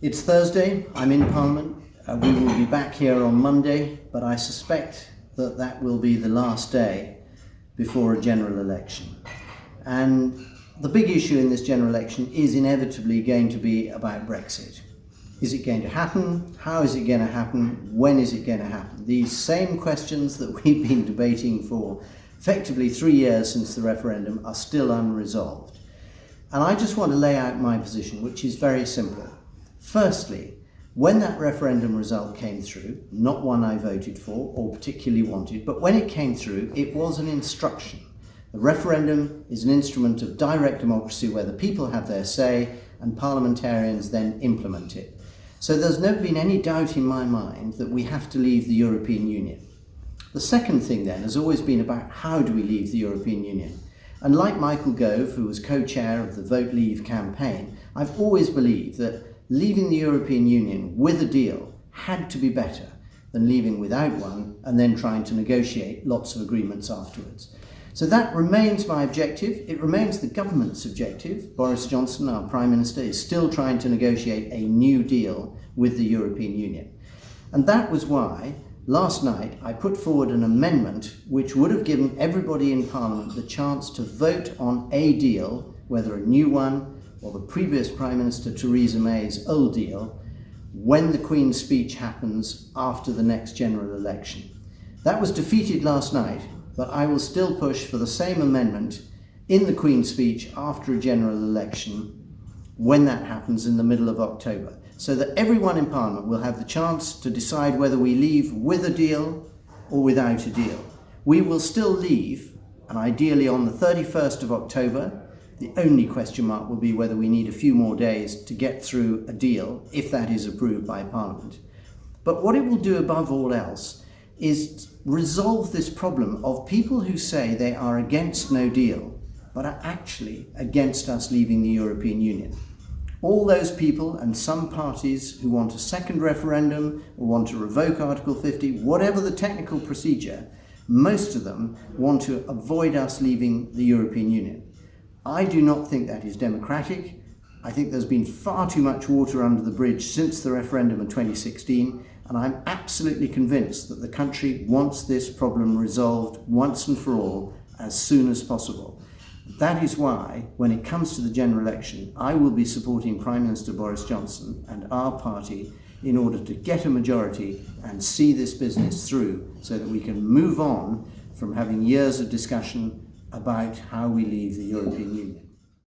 It's Thursday, I'm in Parliament, we will be back here on Monday, but I suspect that that will be the last day before a general election. And the big issue in this general election is inevitably going to be about Brexit. Is it going to happen? How is it going to happen? When is it going to happen? These same questions that we've been debating for effectively 3 years since the referendum are still unresolved. And I just want to lay out my position, which is very simple. Firstly, when that referendum result came through, not one I voted for or particularly wanted, but when it came through, it was an instruction. The referendum is an instrument of direct democracy where the people have their say and parliamentarians then implement it. So there's never been any doubt in my mind that we have to leave the European Union. The second thing then has always been about how do we leave the European Union. And like Michael Gove, who was co-chair of the Vote Leave campaign, I've always believed that leaving the European Union with a deal had to be better than leaving without one and then trying to negotiate lots of agreements afterwards. So that remains my objective. It remains the government's objective. Boris Johnson, our Prime Minister, is still trying to negotiate a new deal with the European Union. And that was why last night I put forward an amendment which would have given everybody in Parliament the chance to vote on a deal, whether a new one or the previous Prime Minister Theresa May's old deal, when the Queen's speech happens after the next general election. That was defeated last night, but I will still push for the same amendment in the Queen's speech after a general election when that happens in the middle of October, so that everyone in Parliament will have the chance to decide whether we leave with a deal or without a deal. We will still leave, and ideally on the 31st of October. The only question mark will be whether we need a few more days to get through a deal, if that is approved by Parliament. But what it will do above all else is resolve this problem of people who say they are against no deal, but are actually against us leaving the European Union. All those people and some parties who want a second referendum or want to revoke Article 50, whatever the technical procedure, most of them want to avoid us leaving the European Union. I do not think that is democratic. I think there's been far too much water under the bridge since the referendum in 2016, and I'm absolutely convinced that the country wants this problem resolved once and for all as soon as possible. That is why, when it comes to the general election, I will be supporting Prime Minister Boris Johnson and our party in order to get a majority and see this business through so that we can move on from having years of discussion about how we leave the European Union.